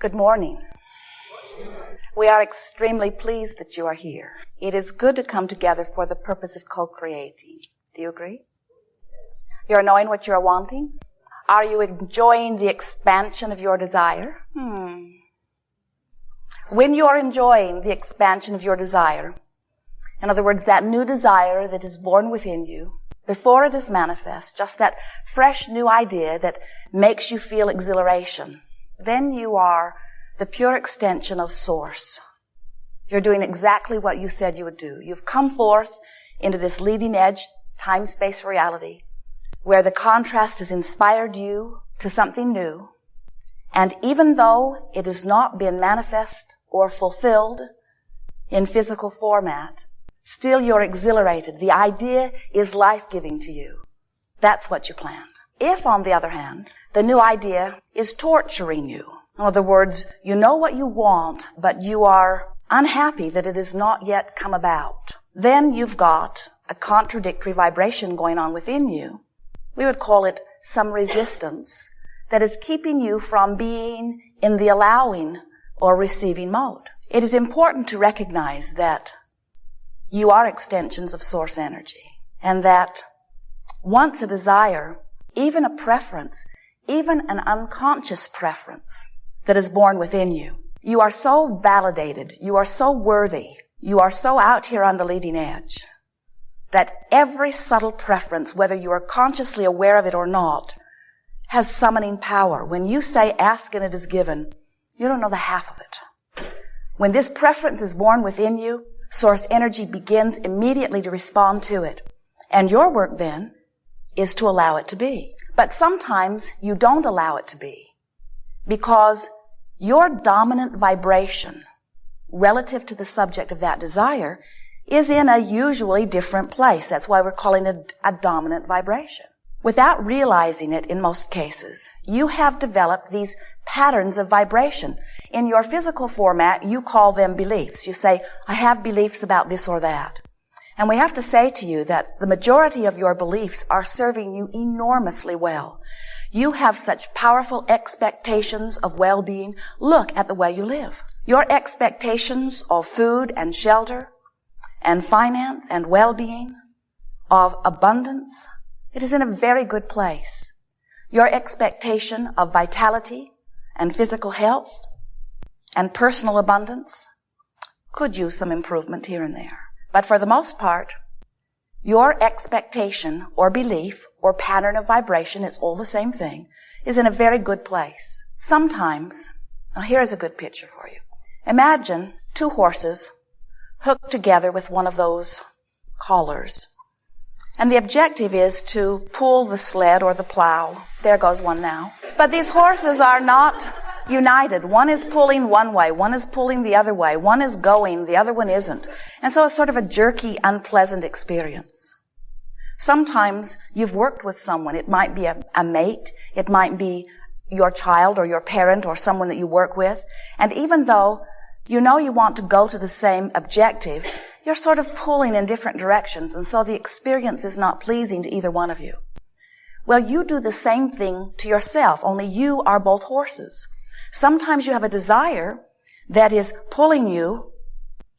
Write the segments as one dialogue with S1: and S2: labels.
S1: Good morning. We are extremely pleased that you are here. It is good to come together for the purpose of co-creating. Do you agree? You're knowing what you're wanting? Are you enjoying the expansion of your desire? When you are enjoying the expansion of your desire, in other words, that new desire that is born within you, before it is manifest, just that fresh new idea that makes you feel exhilaration, then you are the pure extension of Source. You're doing exactly what you said you would do. You've come forth into this leading edge time-space reality where the contrast has inspired you to something new. And even though it has not been manifest or fulfilled in physical format, still you're exhilarated. The idea is life-giving to you. That's what you planned. If, on the other hand, the new idea is torturing you, in other words, you know what you want, but you are unhappy that it has not yet come about, then you've got a contradictory vibration going on within you. We would call it some resistance that is keeping you from being in the allowing or receiving mode. It is important to recognize that you are extensions of Source energy, and that once a desire, even a preference, even an unconscious preference that is born within you, you are so validated, you are so worthy, you are so out here on the leading edge, that every subtle preference, whether you are consciously aware of it or not, has summoning power. When you say, ask and it is given, you don't know the half of it. When this preference is born within you, Source energy begins immediately to respond to it. And your work then is to allow it to be. But sometimes you don't allow it to be because your dominant vibration relative to the subject of that desire is in a usually different place. That's why we're calling it a dominant vibration. Without realizing it in most cases, you have developed these patterns of vibration. In your physical format, you call them beliefs. You say, I have beliefs about this or that. And we have to say to you that the majority of your beliefs are serving you enormously well. You have such powerful expectations of well-being. Look at the way you live. Your expectations of food and shelter and finance and well-being, of abundance, it is in a very good place. Your expectation of vitality and physical health and personal abundance could use some improvement here and there. But for the most part, your expectation or belief or pattern of vibration, it's all the same thing, is in a very good place. Sometimes, now here's a good picture for you. Imagine two horses hooked together with one of those collars. And the objective is to pull the sled or the plow. There goes one now. But these horses are not united. One is pulling one way, one is pulling the other way, one is going, the other one isn't. And so it's sort of a jerky, unpleasant experience. Sometimes you've worked with someone. It might be a mate, it might be your child or your parent or someone that you work with. And even though you know you want to go to the same objective, you're sort of pulling in different directions, and so the experience is not pleasing to either one of you. Well, you do the same thing to yourself, only you are both horses. Sometimes you have a desire that is pulling you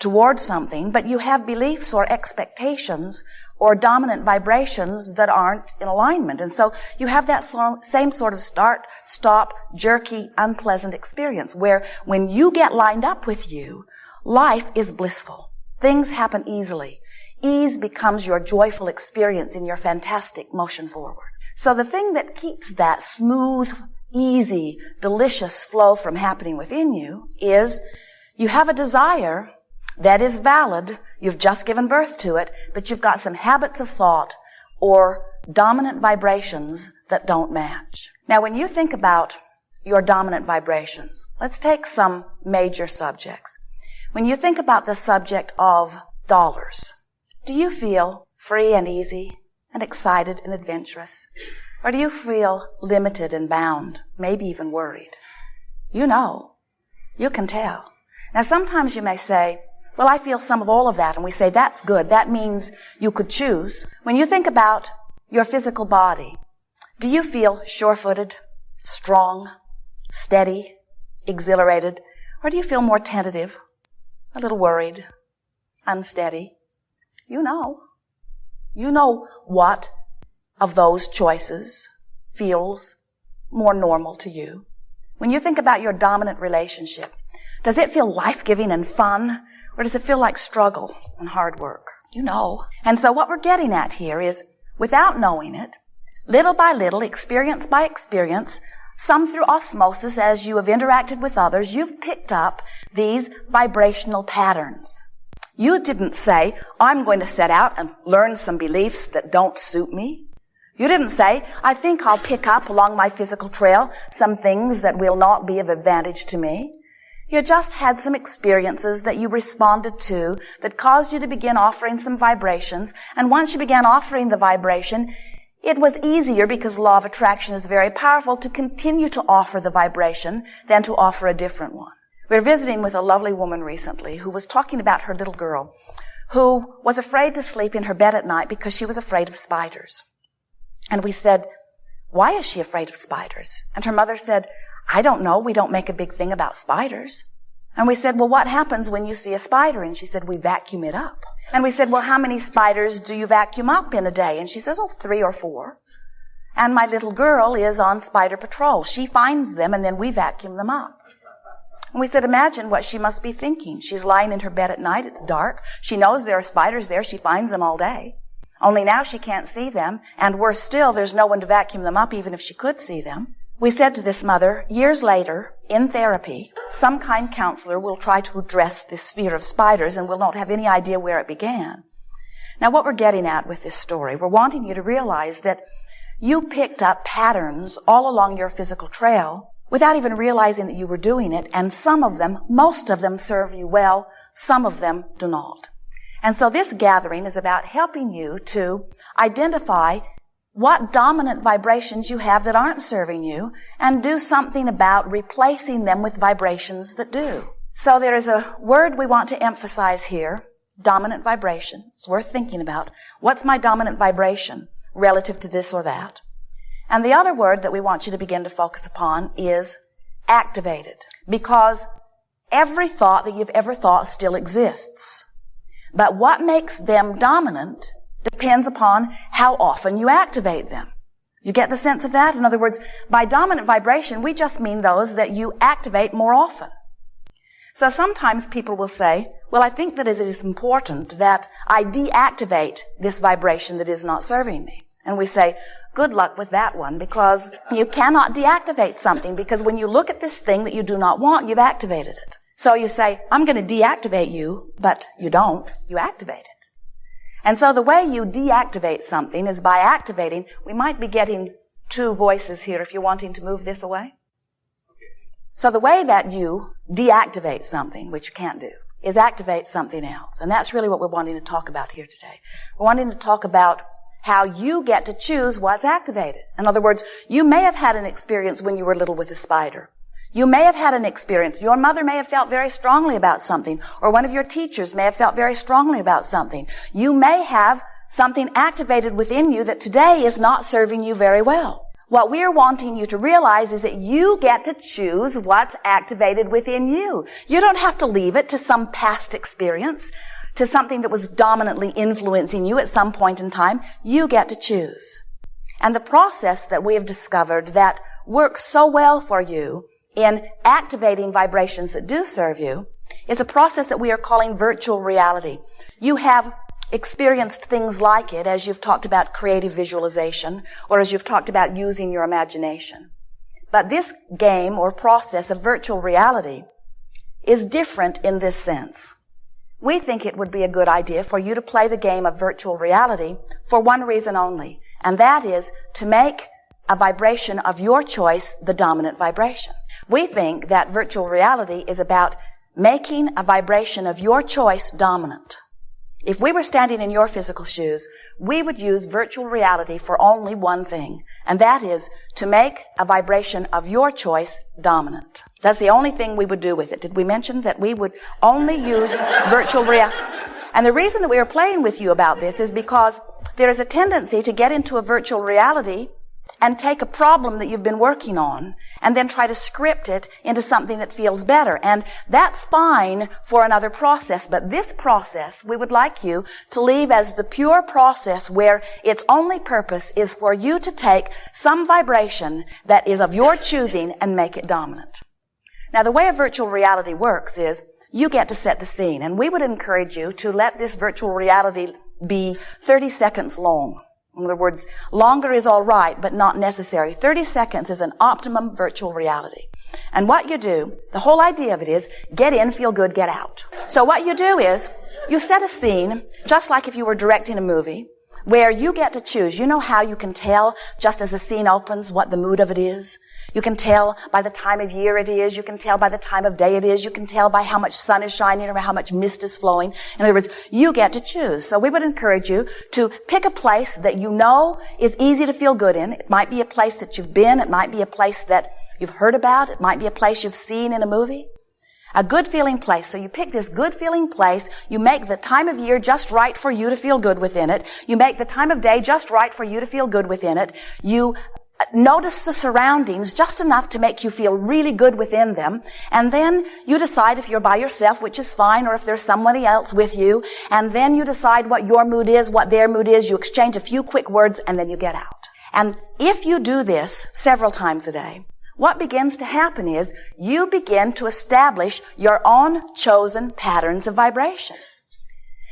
S1: toward something, but you have beliefs or expectations or dominant vibrations that aren't in alignment. And so you have that same sort of start, stop, jerky, unpleasant experience where when you get lined up with you, life is blissful. Things happen easily. Ease becomes your joyful experience in your fantastic motion forward. So the thing that keeps that smooth, easy, delicious flow from happening within you is you have a desire that is valid. You've just given birth to it, but you've got some habits of thought or dominant vibrations that don't match. Now, when you think about your dominant vibrations, let's take some major subjects. When you think about the subject of dollars, do you feel free and easy and excited and adventurous? Or do you feel limited and bound, maybe even worried? You know. You can tell. Now, sometimes you may say, well, I feel some of all of that. And we say, that's good. That means you could choose. When you think about your physical body, do you feel sure-footed, strong, steady, exhilarated, or do you feel more tentative, a little worried, unsteady? You know. You know what of those choices feels more normal to you. When you think about your dominant relationship, does it feel life-giving and fun, or does it feel like struggle and hard work? You know. And so what we're getting at here is, without knowing it, little by little, experience by experience, some through osmosis as you have interacted with others, you've picked up these vibrational patterns. You didn't say, I'm going to set out and learn some beliefs that don't suit me. You didn't say, I think I'll pick up along my physical trail some things that will not be of advantage to me. You just had some experiences that you responded to that caused you to begin offering some vibrations. And once you began offering the vibration, it was easier, because law of attraction is very powerful, to continue to offer the vibration than to offer a different one. We were visiting with a lovely woman recently who was talking about her little girl who was afraid to sleep in her bed at night because she was afraid of spiders. And we said, why is she afraid of spiders? And her mother said, I don't know. We don't make a big thing about spiders. And we said, well, what happens when you see a spider? And she said, we vacuum it up. And we said, well, how many spiders do you vacuum up in a day? And she says, 3 or 4. And my little girl is on spider patrol. She finds them and then we vacuum them up. And we said, imagine what she must be thinking. She's lying in her bed at night. It's dark. She knows there are spiders there. She finds them all day. Only now she can't see them. And worse still, there's no one to vacuum them up even if she could see them. We said to this mother, years later, in therapy, some kind counselor will try to address this fear of spiders and will not have any idea where it began. Now, what we're getting at with this story, we're wanting you to realize that you picked up patterns all along your physical trail without even realizing that you were doing it, and some of them, most of them, serve you well, some of them do not. And so this gathering is about helping you to identify what dominant vibrations you have that aren't serving you, and do something about replacing them with vibrations that do. So there is a word we want to emphasize here, dominant vibration. It's worth thinking about. What's my dominant vibration relative to this or that? And the other word that we want you to begin to focus upon is activated, because every thought that you've ever thought still exists. But what makes them dominant depends upon how often you activate them. You get the sense of that? In other words, by dominant vibration, we just mean those that you activate more often. So sometimes people will say, well, I think that it is important that I deactivate this vibration that is not serving me. And we say, good luck with that one, because you cannot deactivate something, because when you look at this thing that you do not want, you've activated it. So you say, I'm going to deactivate you, but you don't. You activate it. And so the way you deactivate something is by activating. We might be getting 2 voices here if you're wanting to move this away. So the way that you deactivate something, which you can't do, is activate something else. And that's really what we're wanting to talk about here today. We're wanting to talk about how you get to choose what's activated. In other words, you may have had an experience when you were little with a spider. You may have had an experience. Your mother may have felt very strongly about something, or one of your teachers may have felt very strongly about something. You may have something activated within you that today is not serving you very well. What we're wanting you to realize is that you get to choose what's activated within you. You don't have to leave it to some past experience, to something that was dominantly influencing you at some point in time. You get to choose. And the process that we have discovered that works so well for you in activating vibrations that do serve you is a process that we are calling virtual reality. You have experienced things like it as you've talked about creative visualization, or as you've talked about using your imagination. But this game or process of virtual reality is different in this sense. We think it would be a good idea for you to play the game of virtual reality for one reason only, and that is to make a vibration of your choice the dominant vibration. We think that virtual reality is about making a vibration of your choice dominant. If we were standing in your physical shoes, we would use virtual reality for only one thing, and that is to make a vibration of your choice dominant. That's the only thing we would do with it. Did we mention that we would only use virtual reality? And the reason that we are playing with you about this is because there is a tendency to get into a virtual reality and take a problem that you've been working on and then try to script it into something that feels better. And that's fine for another process, but this process we would like you to leave as the pure process where its only purpose is for you to take some vibration that is of your choosing and make it dominant. Now, the way a virtual reality works is you get to set the scene, and we would encourage you to let this virtual reality be 30 seconds long. In other words, longer is all right, but not necessary. 30 seconds is an optimum virtual reality. And what you do, the whole idea of it is get in, feel good, get out. So what you do is you set a scene, just like if you were directing a movie, where you get to choose. You know how you can tell just as the scene opens what the mood of it is? You can tell by the time of year it is. You can tell by the time of day it is. You can tell by how much sun is shining or how much mist is flowing. In other words, you get to choose. So we would encourage you to pick a place that you know is easy to feel good in. It might be a place that you've been. It might be a place that you've heard about. It might be a place you've seen in a movie. A good feeling place. So you pick this good feeling place. You make the time of year just right for you to feel good within it. You make the time of day just right for you to feel good within it. You notice the surroundings just enough to make you feel really good within them. And then you decide if you're by yourself, which is fine, or if there's somebody else with you. And then you decide what your mood is, what their mood is. You exchange a few quick words, and then you get out. And if you do this several times a day, what begins to happen is you begin to establish your own chosen patterns of vibration.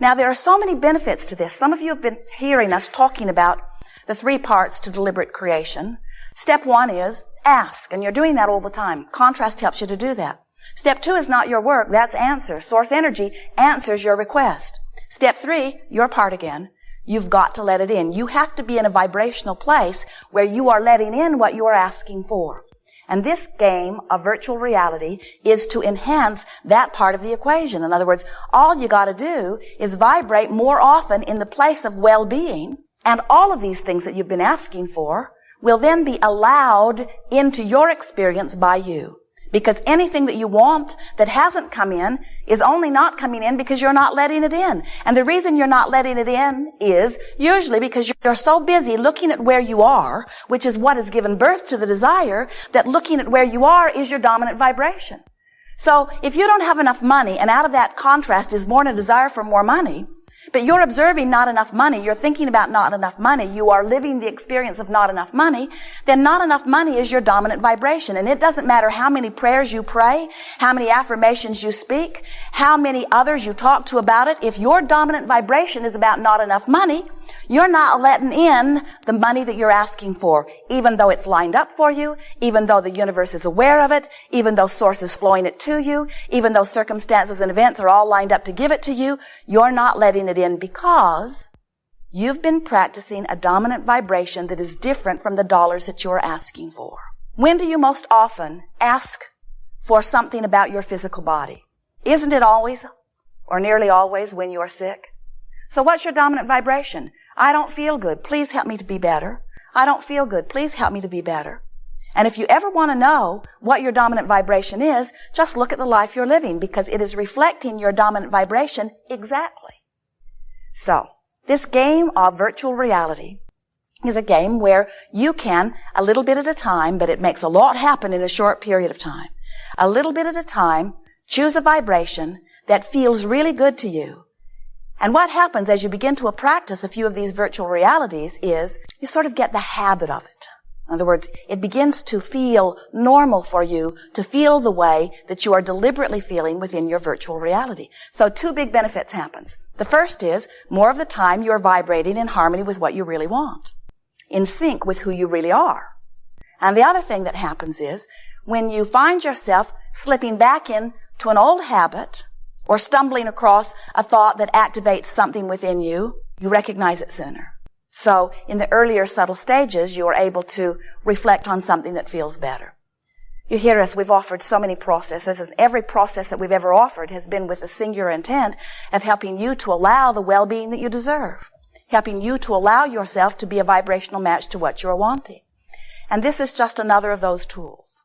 S1: Now, there are so many benefits to this. Some of you have been hearing us talking about the 3 parts to deliberate creation. Step 1 is ask, and you're doing that all the time. Contrast helps you to do that. Step 2 is not your work, that's answer. Source energy answers your request. Step 3, your part again. You've got to let it in. You have to be in a vibrational place where you are letting in what you are asking for. And this game of virtual reality is to enhance that part of the equation. In other words, all you got to do is vibrate more often in the place of well-being, and all of these things that you've been asking for will then be allowed into your experience by you. Because anything that you want that hasn't come in is only not coming in because you're not letting it in. And the reason you're not letting it in is usually because you're so busy looking at where you are, which is what has given birth to the desire, that looking at where you are is your dominant vibration. So if you don't have enough money, and out of that contrast is born a desire for more money, but you're observing not enough money, you're thinking about not enough money, you are living the experience of not enough money, then not enough money is your dominant vibration. And it doesn't matter how many prayers you pray, how many affirmations you speak, how many others you talk to about it. If your dominant vibration is about not enough money, you're not letting in the money that you're asking for, even though it's lined up for you, even though the universe is aware of it, even though source is flowing it to you, even though circumstances and events are all lined up to give it to you. You're not letting it in because you've been practicing a dominant vibration that is different from the dollars that you are asking for. When do you most often ask for something about your physical body? Isn't it always, or nearly always, when you are sick? So what's your dominant vibration? I don't feel good. Please help me to be better. I don't feel good. Please help me to be better. And if you ever want to know what your dominant vibration is, just look at the life you're living, because it is reflecting your dominant vibration exactly. So, this game of virtual reality is a game where you can, a little bit at a time, but it makes a lot happen in a short period of time. A little bit at a time, choose a vibration that feels really good to you. And what happens as you begin to practice a few of these virtual realities is you sort of get the habit of it. In other words, it begins to feel normal for you to feel the way that you are deliberately feeling within your virtual reality. So 2 big benefits happens. The first is, more of the time you're vibrating in harmony with what you really want, in sync with who you really are. And the other thing that happens is, when you find yourself slipping back into an old habit, or stumbling across a thought that activates something within you, you recognize it sooner. So in the earlier subtle stages, you are able to reflect on something that feels better. You hear us, we've offered so many processes, and every process that we've ever offered has been with a singular intent of helping you to allow the well-being that you deserve, helping you to allow yourself to be a vibrational match to what you're wanting. And this is just another of those tools.